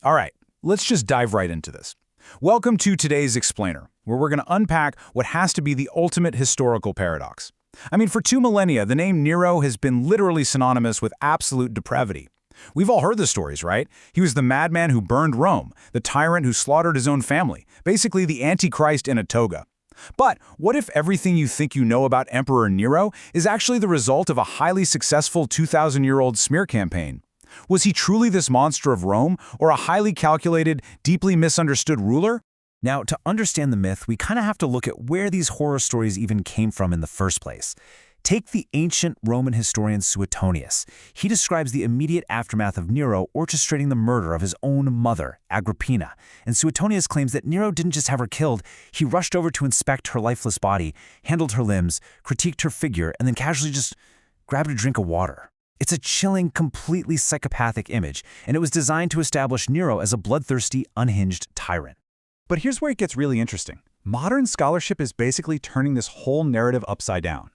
All right, let's just dive right into this. Welcome to today's Explainer, where we're going to unpack what has to be the ultimate historical paradox. I mean, for 2 millennia, the name Nero has been literally synonymous with absolute depravity. We've all heard the stories, right? He was the madman who burned Rome, the tyrant who slaughtered his own family, basically the Antichrist in a toga. But what if everything you think you know about Emperor Nero is actually the result of a highly successful 2,000-year-old smear campaign? Was he truly this monster of Rome, or a highly calculated, deeply misunderstood ruler? Now, to understand the myth, we kind of have to look at where these horror stories even came from in the first place. Take the ancient Roman historian Suetonius. He describes the immediate aftermath of Nero orchestrating the murder of his own mother, Agrippina. And Suetonius claims that Nero didn't just have her killed, he rushed over to inspect her lifeless body, handled her limbs, critiqued her figure, and then casually just grabbed a drink of water. It's a chilling, completely psychopathic image, and it was designed to establish Nero as a bloodthirsty, unhinged tyrant. But here's where it gets really interesting. Modern scholarship is basically turning this whole narrative upside down.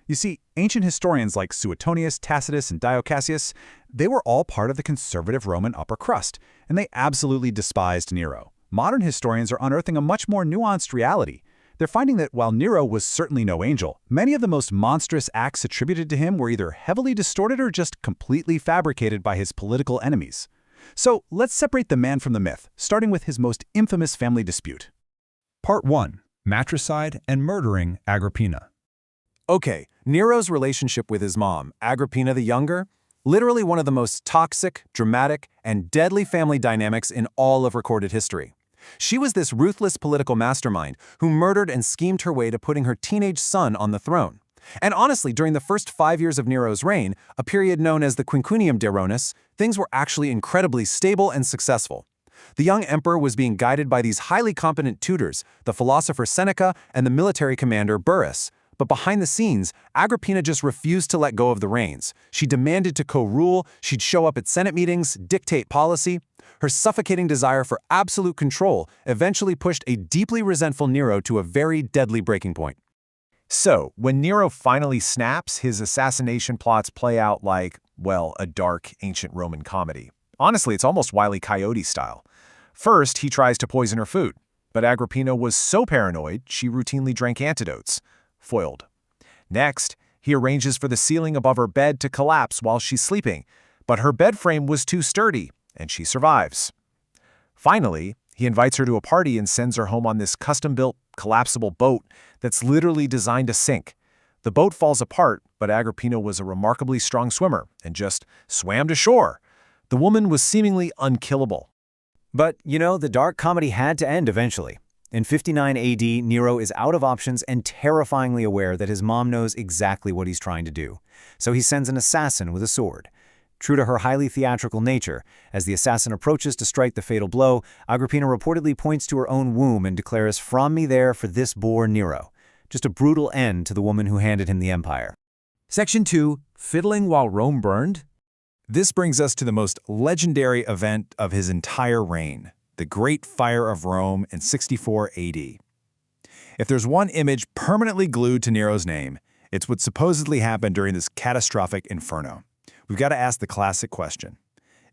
You see, ancient historians like Suetonius, Tacitus, and Dio Cassius, they were all part of the conservative Roman upper crust, and they absolutely despised Nero. Modern historians are unearthing a much more nuanced reality. They're finding that while Nero was certainly no angel, many of the most monstrous acts attributed to him were either heavily distorted or just completely fabricated by his political enemies. So let's separate the man from the myth, starting with his most infamous family dispute. Part 1. Matricide and murdering Agrippina. Okay, Nero's relationship with his mom, Agrippina the Younger, literally one of the most toxic, dramatic, and deadly family dynamics in all of recorded history. She was this ruthless political mastermind who murdered and schemed her way to putting her teenage son on the throne. And honestly, during the first 5 years of Nero's reign, a period known as the Quinquennium Deronis, things were actually incredibly stable and successful. The young emperor was being guided by these highly competent tutors, the philosopher Seneca and the military commander Burrus. But behind the scenes, Agrippina just refused to let go of the reins. She demanded to co-rule, she'd show up at Senate meetings, dictate policy. Her suffocating desire for absolute control eventually pushed a deeply resentful Nero to a very deadly breaking point. So, when Nero finally snaps, his assassination plots play out like, well, a dark, ancient Roman comedy. Honestly, it's almost Wile E. Coyote style. First, he tries to poison her food, but Agrippina was so paranoid, she routinely drank antidotes. Foiled. Next, he arranges for the ceiling above her bed to collapse while she's sleeping, but her bed frame was too sturdy, and she survives. Finally, he invites her to a party and sends her home on this custom-built, collapsible boat that's literally designed to sink. The boat falls apart, but Agrippina was a remarkably strong swimmer and just swam to shore. The woman was seemingly unkillable. But, the dark comedy had to end eventually. In 59 AD, Nero is out of options and terrifyingly aware that his mom knows exactly what he's trying to do. So he sends an assassin with a sword. True to her highly theatrical nature, as the assassin approaches to strike the fatal blow, Agrippina reportedly points to her own womb and declares, "From me there for this bore Nero." Just a brutal end to the woman who handed him the empire. Section 2. Fiddling while Rome burned? This brings us to the most legendary event of his entire reign, the Great Fire of Rome in 64 AD. If there's one image permanently glued to Nero's name, it's what supposedly happened during this catastrophic inferno. We've got to ask the classic question.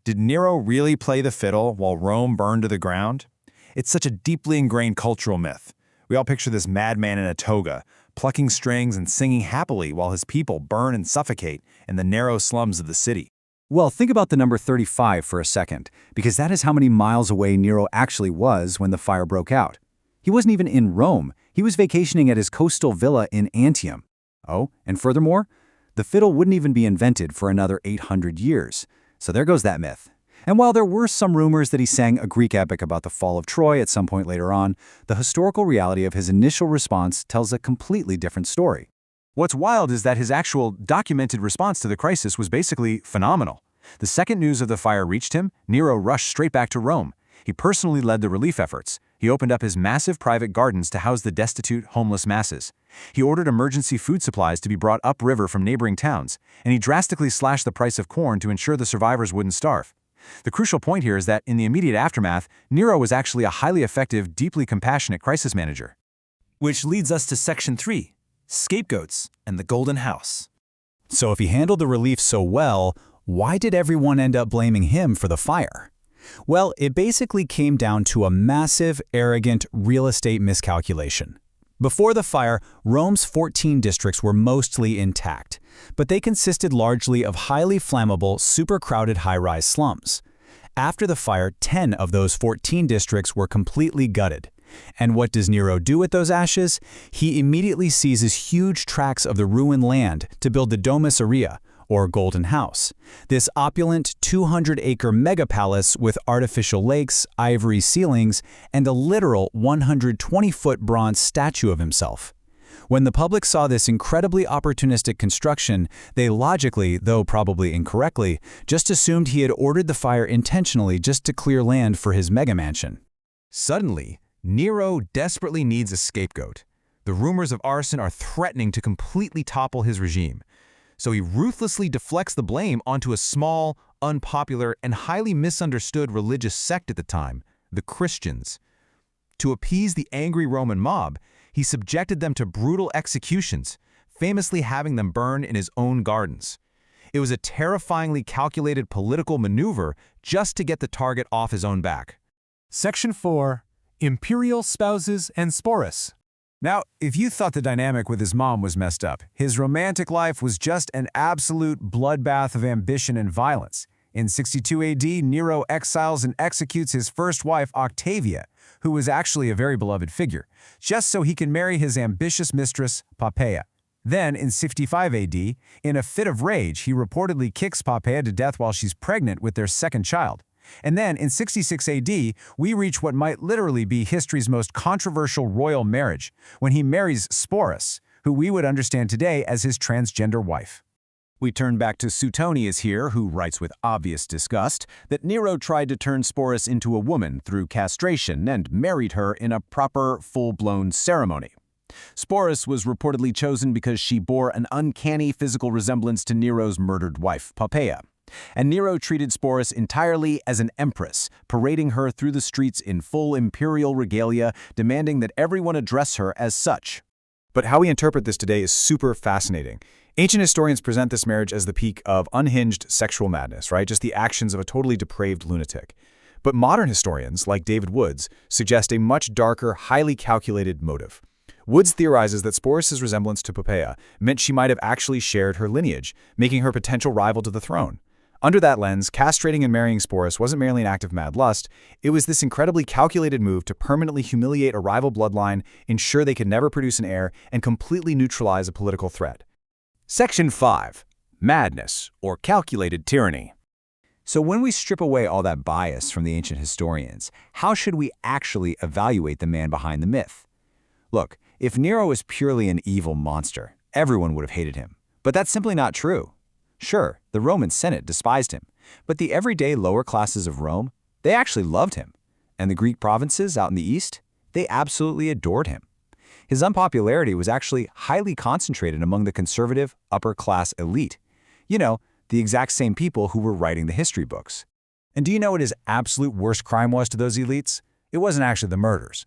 Did Nero really play the fiddle while Rome burned to the ground? It's such a deeply ingrained cultural myth. We all picture this madman in a toga, plucking strings and singing happily while his people burn and suffocate in the narrow slums of the city. Well, think about the number 35 for a second, because that is how many miles away Nero actually was when the fire broke out. He wasn't even in Rome. He was vacationing at his coastal villa in Antium. Oh, and furthermore, the fiddle wouldn't even be invented for another 800 years. So there goes that myth. And while there were some rumors that he sang a Greek epic about the fall of Troy at some point later on, the historical reality of his initial response tells a completely different story. What's wild is that his actual documented response to the crisis was basically phenomenal. The second news of the fire reached him, Nero rushed straight back to Rome. He personally led the relief efforts. He opened up his massive private gardens to house the destitute, homeless masses. He ordered emergency food supplies to be brought upriver from neighboring towns, and he drastically slashed the price of corn to ensure the survivors wouldn't starve. The crucial point here is that in the immediate aftermath, Nero was actually a highly effective, deeply compassionate crisis manager. Which leads us to Section 3, Scapegoats and the Golden House. So if he handled the relief so well, why did everyone end up blaming him for the fire? Well, it basically came down to a massive, arrogant real estate miscalculation. Before the fire, Rome's 14 districts were mostly intact, but they consisted largely of highly flammable, super-crowded high-rise slums. After the fire, 10 of those 14 districts were completely gutted. And what does Nero do with those ashes? He immediately seizes huge tracts of the ruined land to build the Domus Aurea, or Golden House. This opulent 200-acre mega-palace with artificial lakes, ivory ceilings, and a literal 120-foot bronze statue of himself. When the public saw this incredibly opportunistic construction, they logically, though probably incorrectly, just assumed he had ordered the fire intentionally just to clear land for his mega-mansion. Suddenly, Nero desperately needs a scapegoat. The rumors of arson are threatening to completely topple his regime. So he ruthlessly deflects the blame onto a small, unpopular, and highly misunderstood religious sect at the time, the Christians. To appease the angry Roman mob, he subjected them to brutal executions, famously having them burn in his own gardens. It was a terrifyingly calculated political maneuver just to get the target off his own back. Section 4. Imperial Spouses and Sporus. Now, if you thought the dynamic with his mom was messed up, his romantic life was just an absolute bloodbath of ambition and violence. In 62 AD, Nero exiles and executes his first wife, Octavia, who was actually a very beloved figure, just so he can marry his ambitious mistress, Poppaea. Then, in 65 AD, in a fit of rage, he reportedly kicks Poppaea to death while she's pregnant with their second child. And then, in 66 AD, we reach what might literally be history's most controversial royal marriage, when he marries Sporus, who we would understand today as his transgender wife. We turn back to Suetonius here, who writes with obvious disgust that Nero tried to turn Sporus into a woman through castration and married her in a proper, full-blown ceremony. Sporus was reportedly chosen because she bore an uncanny physical resemblance to Nero's murdered wife, Poppaea. And Nero treated Sporus entirely as an empress, parading her through the streets in full imperial regalia, demanding that everyone address her as such. But how we interpret this today is super fascinating. Ancient historians present this marriage as the peak of unhinged sexual madness, right? Just the actions of a totally depraved lunatic. But modern historians, like David Woods, suggest a much darker, highly calculated motive. Woods theorizes that Sporus' resemblance to Poppaea meant she might have actually shared her lineage, making her potential rival to the throne. Under that lens, castrating and marrying Sporus wasn't merely an act of mad lust, it was this incredibly calculated move to permanently humiliate a rival bloodline, ensure they could never produce an heir, and completely neutralize a political threat. Section 5. Madness, or calculated tyranny. So when we strip away all that bias from the ancient historians, how should we actually evaluate the man behind the myth? Look, if Nero was purely an evil monster, everyone would have hated him. But that's simply not true. Sure, the Roman Senate despised him, but the everyday lower classes of Rome, they actually loved him. And the Greek provinces out in the east, they absolutely adored him. His unpopularity was actually highly concentrated among the conservative, upper-class elite. You know, the exact same people who were writing the history books. And do you know what his absolute worst crime was to those elites? It wasn't actually the murders.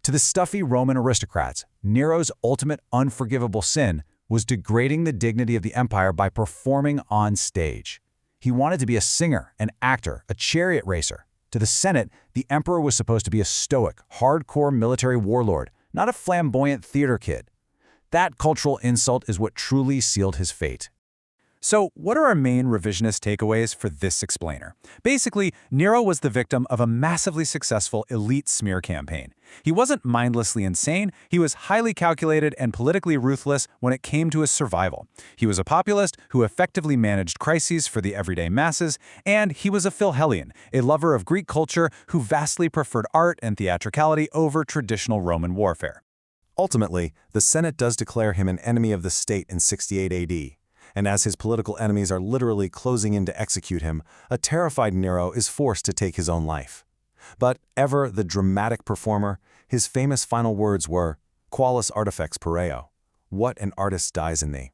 To the stuffy Roman aristocrats, Nero's ultimate unforgivable sin was degrading the dignity of the empire by performing on stage. He wanted to be a singer, an actor, a chariot racer. To the Senate, the emperor was supposed to be a stoic, hardcore military warlord, not a flamboyant theater kid. That cultural insult is what truly sealed his fate. So, what are our main revisionist takeaways for this explainer? Basically, Nero was the victim of a massively successful elite smear campaign. He wasn't mindlessly insane, he was highly calculated and politically ruthless when it came to his survival. He was a populist who effectively managed crises for the everyday masses, and he was a Philhellian, a lover of Greek culture who vastly preferred art and theatricality over traditional Roman warfare. Ultimately, the Senate does declare him an enemy of the state in 68 AD. And as his political enemies are literally closing in to execute him, a terrified Nero is forced to take his own life. But ever the dramatic performer, his famous final words were, "Qualis artifex pareo," what an artist dies in thee.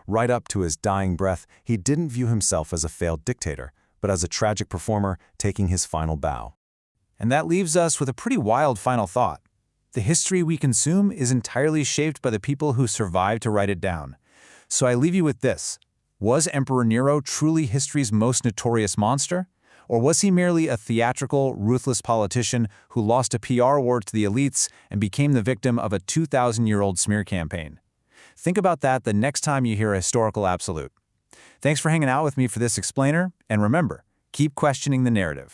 Right up to his dying breath, he didn't view himself as a failed dictator, but as a tragic performer taking his final bow. And that leaves us with a pretty wild final thought. The history we consume is entirely shaped by the people who survived to write it down. So I leave you with this. Was Emperor Nero truly history's most notorious monster? Or was he merely a theatrical, ruthless politician who lost a PR war to the elites and became the victim of a 2,000-year-old smear campaign? Think about that the next time you hear a historical absolute. Thanks for hanging out with me for this explainer, and remember, keep questioning the narrative.